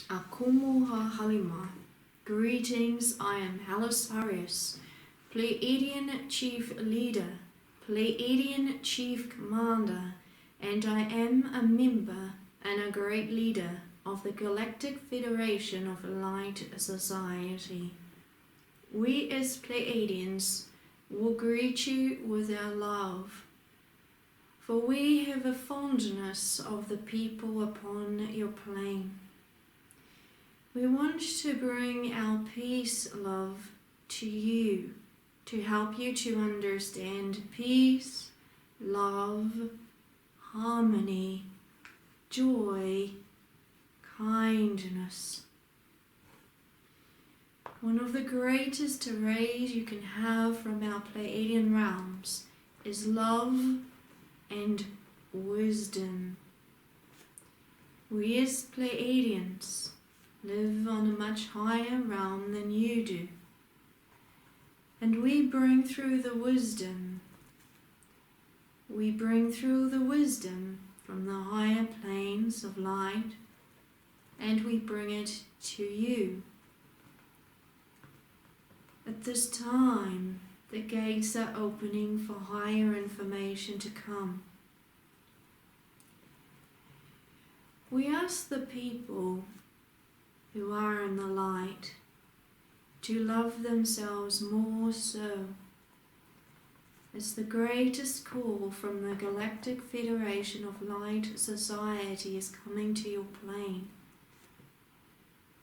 Akumuha Halima. Greetings, I am Halisarius, Pleiadian Chief Leader, Pleiadian Chief Commander, and I am a member and a great leader of the Galactic Federation of Light Society. We as Pleiadians will greet you with our love, for we have a fondness of the people upon your plane. We want to bring our peace, love, to you, to help you to understand peace, love, harmony, joy, kindness. One of the greatest rays you can have from our Pleiadian realms is love and wisdom. We as Pleiadians live on a much higher realm than you do, and we bring through the wisdom. We bring through the wisdom from the higher planes of light, and we bring it to you. At this time, the gates are opening for higher information to come. We ask the people who are in the light to love themselves more so. It's the greatest call from the Galactic Federation of Light Society is coming to your plane.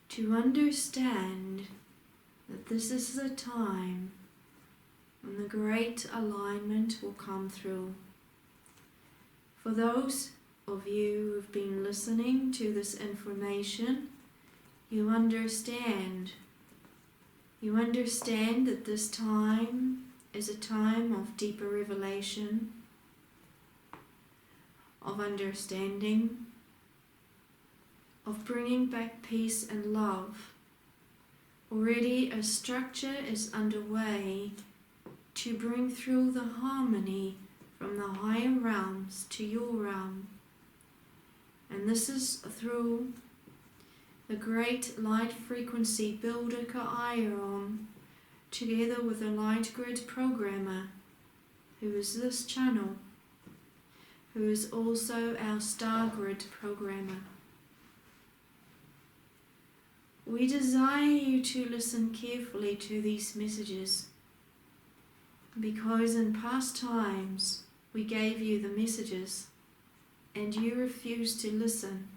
To understand that this is the time when the great alignment will come through. For those of you who've been listening to this information, you understand that this time is a time of deeper revelation, of understanding, of bringing back peace and love. Already a structure is underway to bring through the harmony from the higher realms to your realm. And this is through the great light frequency builder Ka-Iron, together with the light grid programmer, who is this channel, who is also our star grid programmer. We desire you to listen carefully to these messages, because in past times we gave you the messages and you refused to listen,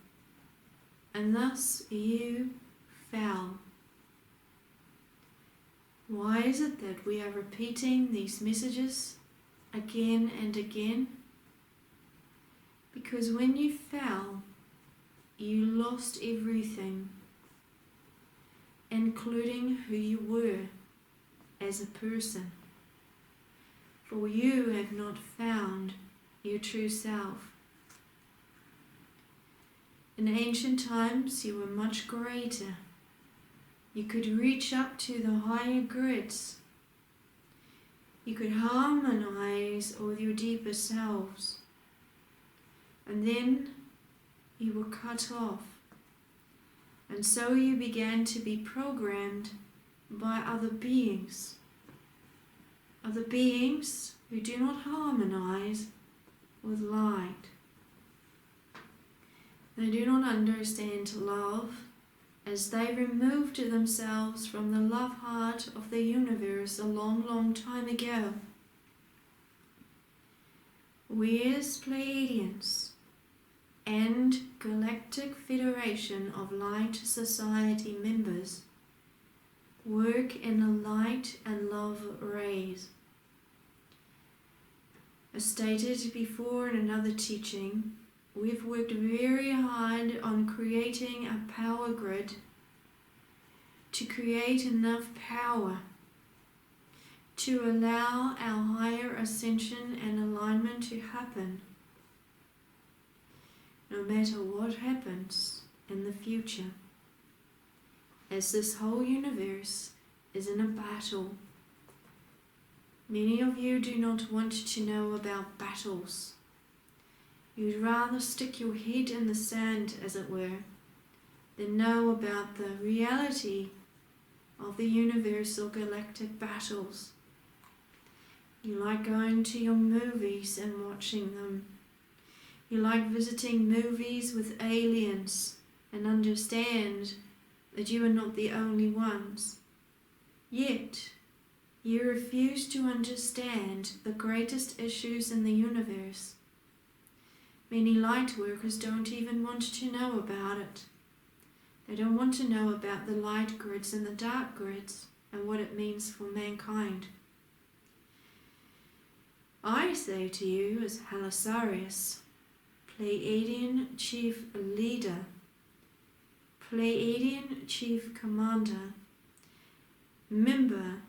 and thus you fell. Why is it that we are repeating these messages again and again? Because when you fell, you lost everything, including who you were as a person. For you have not found your true self. In ancient times, you were much greater. You could reach up to the higher grids. You could harmonize with your deeper selves. And then you were cut off. And so you began to be programmed by other beings who do not harmonize with light. They do not understand love, as they removed themselves from the love heart of the universe a long, long time ago. We as Pleiadians and Galactic Federation of Light Society members work in the light and love rays. As stated before in another teaching, we've worked very hard on creating a power grid to create enough power to allow our higher ascension and alignment to happen, no matter what happens in the future, as this whole universe is in a battle. Many of you do not want to know about battles. You'd rather stick your head in the sand, as it were, then know about the reality of the universal galactic battles. You like going to your movies and watching them. You like visiting movies with aliens and understand that you are not the only ones. Yet, you refuse to understand the greatest issues in the universe. Many light workers don't even want to know about it. They don't want to know about the light grids and the dark grids and what it means for mankind. I say to you as Halisarius, Pleiadian Chief Leader, Pleiadian Chief Commander, member,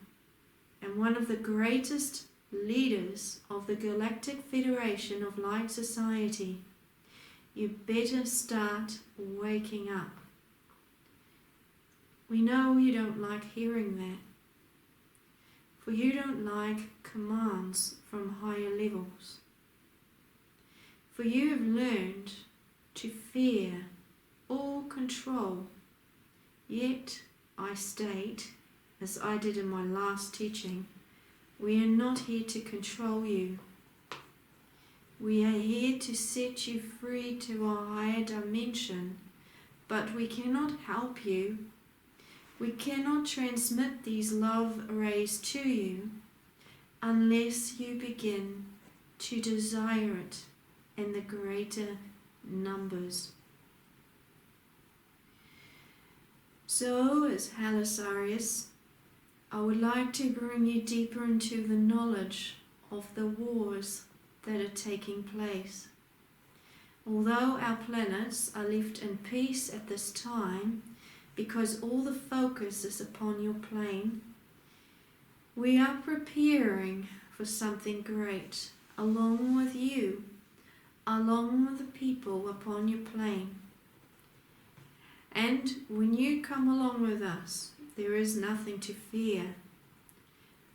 and one of the greatest leaders of the Galactic Federation of Light Society, you better start waking up. We know you don't like hearing that, for you don't like commands from higher levels. For you have learned to fear all control. Yet, I state, as I did in my last teaching, we are not here to control you. We are here to set you free to a higher dimension, but we cannot help you. We cannot transmit these love rays to you unless you begin to desire it in the greater numbers. So, as Halisarius, I would like to bring you deeper into the knowledge of the wars that are taking place. Although our planets are left in peace at this time, because all the focus is upon your plane, we are preparing for something great along with you, along with the people upon your plane. And when you come along with us, there is nothing to fear,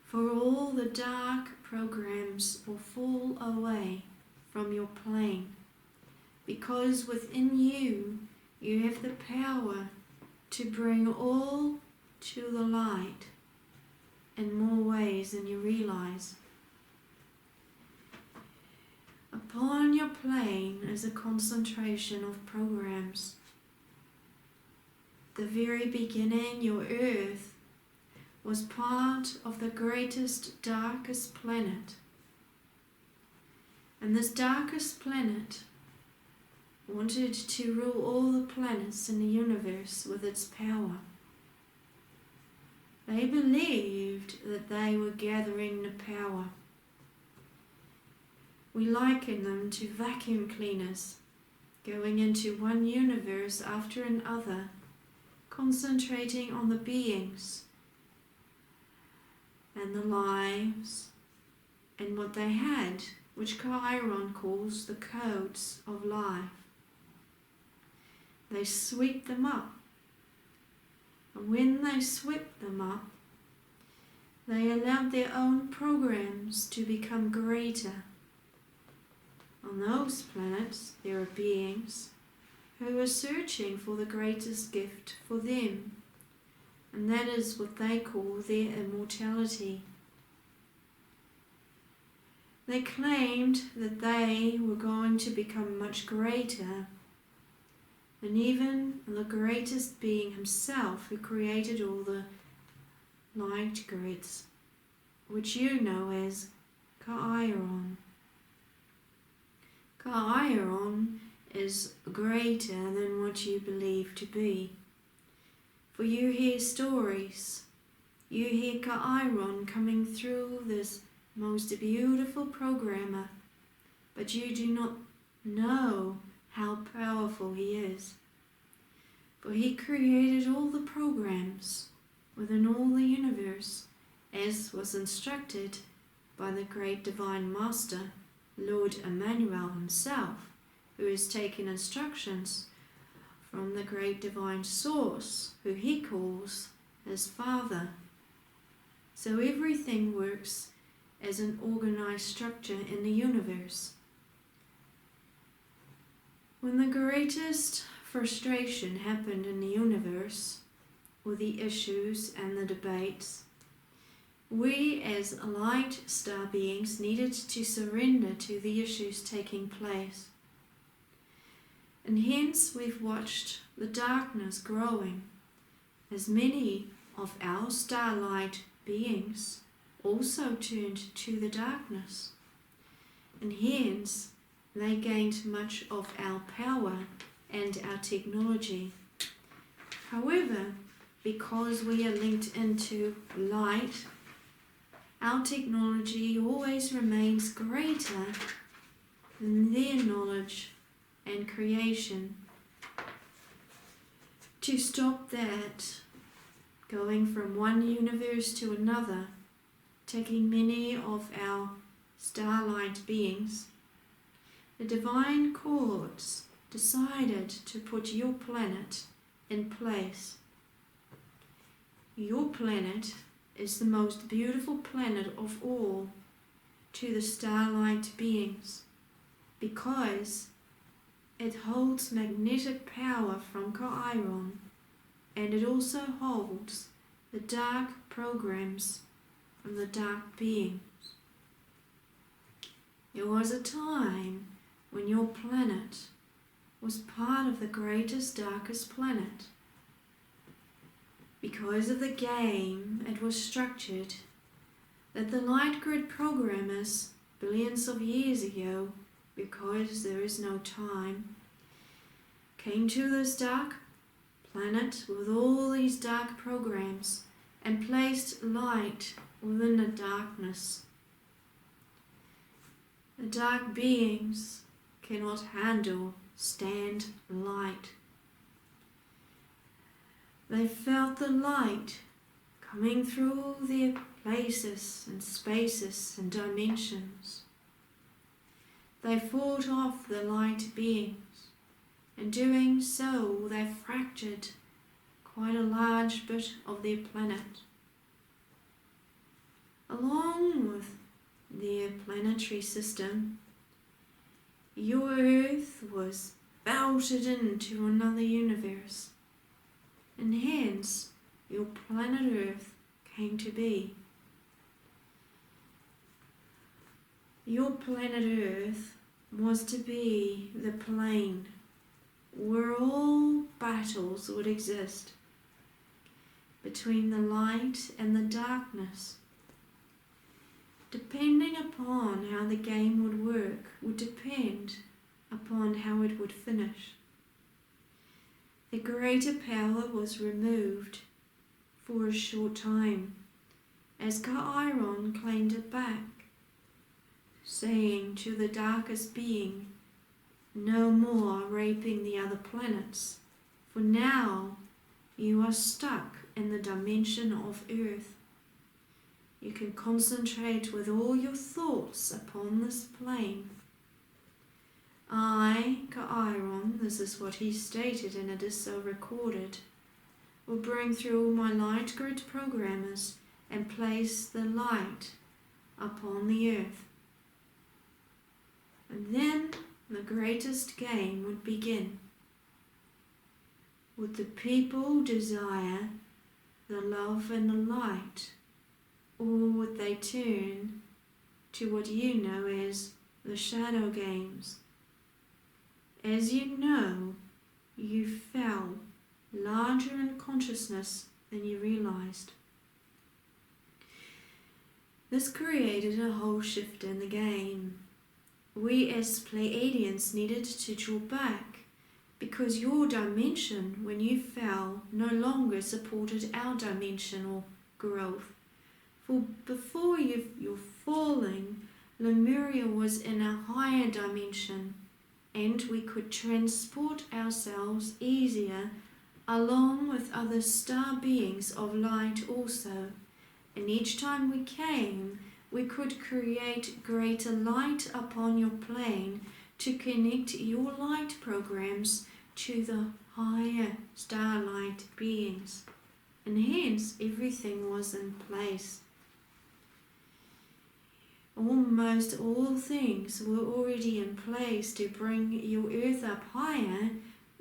for all the dark programs will fall away from your plane, because within you, you have the power to bring all to the light in more ways than you realize. Upon your plane is a concentration of programs. The very beginning, your Earth was part of the greatest, darkest planet. And this darkest planet wanted to rule all the planets in the universe with its power. They believed that they were gathering the power. We liken them to vacuum cleaners, going into one universe after another, concentrating on the beings and the lives and what they had, which Chiron calls the codes of life. They sweep them up, and when they sweep them up, they allowed their own programs to become greater. On those planets, there are beings who are searching for the greatest gift for them, and that is what they call their immortality. They claimed that they were going to become much greater than even the greatest being himself, who created all the light grids, which you know as Chiron. Chiron is greater than what you believe to be. For you hear stories, you hear Chiron coming through this most beautiful programmer, but you do not know how powerful he is. For he created all the programs within all the universe, as was instructed by the great divine master, Lord Emmanuel himself, who has taken instructions from the great divine source, who he calls his Father. So everything works as an organized structure in the universe. When the greatest frustration happened in the universe, with the issues and the debates, we as light star beings needed to surrender to the issues taking place. And hence we've watched the darkness growing, as many of our starlight beings also turned to the darkness. And hence they gained much of our power and our technology. However, because we are linked into light, our technology always remains greater than their knowledge and creation. To stop that going from one universe to another, taking many of our starlight beings, the divine courts decided to put your planet in place. Your planet is the most beautiful planet of all to the starlight beings, because it holds magnetic power from Chiron, and it also holds the dark programs from the dark beings. There was a time when your planet was part of the greatest, darkest planet. Because of the game, it was structured that the light grid programmers, billions of years ago, because there is no time, came to this dark planet with all these dark programs and placed light within the darkness. The dark beings cannot stand light. They felt the light coming through their places and spaces and dimensions. They fought off the light beings. In doing so, they fractured quite a large bit of their planet. Along with their planetary system, your Earth was belted into another universe, and hence your planet Earth came to be. Your planet Earth was to be the plane where all battles would exist between the light and the darkness. Depending upon how the game would work would depend upon how it would finish. The greater power was removed for a short time, as Chiron claimed it back, saying to the darkest being, "No more raping the other planets, for now you are stuck in the dimension of Earth. You can concentrate with all your thoughts upon this plane. I, Chiron," this is what he stated and it is so recorded, "will bring through my light grid programmers and place the light upon the Earth. And then the greatest game would begin. Would the people desire the love and the light, or would they turn to what you know as the shadow games? As you know, you fell larger in consciousness than you realized. This created a whole shift in the game. We as Pleiadians needed to draw back, because your dimension, when you fell, no longer supported our dimensional growth. For before your falling, Lemuria was in a higher dimension, and we could transport ourselves easier along with other star beings of light also. And each time we came, we could create greater light upon your plane to connect your light programs to the higher starlight beings. And hence everything was in place. Almost all things were already in place to bring your Earth up higher,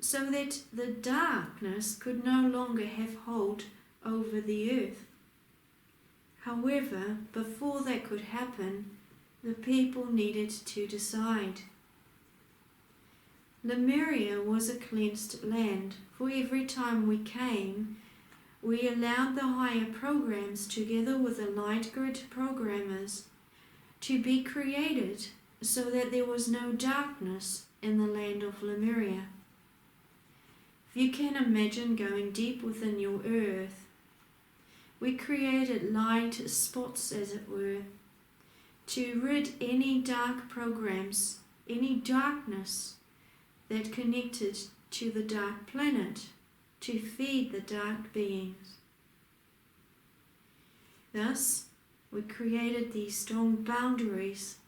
so that the darkness could no longer have hold over the earth. However, before that could happen, the people needed to decide. Lemuria was a cleansed land, for every time we came, we allowed the higher programs together with the light grid programmers to be created so that there was no darkness in the land of Lemuria. If you can imagine going deep within your earth, we created light spots, as it were, to rid any dark programs, any darkness that connected to the dark planet, to feed the dark beings. Thus, we created these strong boundaries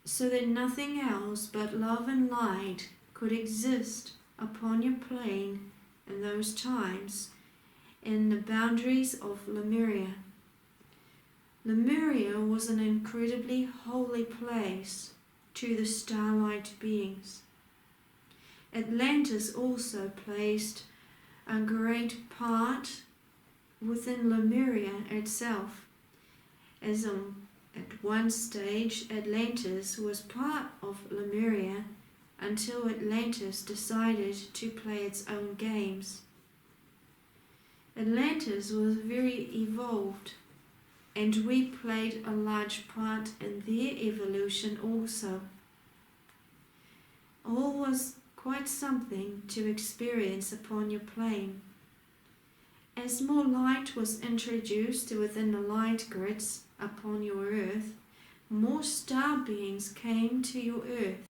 so that nothing else but love and light could exist upon your plane in those times, in the boundaries of Lemuria. Lemuria was an incredibly holy place to the starlight beings. Atlantis also placed a great part within Lemuria itself, as at one stage Atlantis was part of Lemuria until Atlantis decided to play its own games. Atlantis was very evolved, and we played a large part in their evolution also. All was quite something to experience upon your plane. As more light was introduced within the light grids upon your earth, more star beings came to your earth.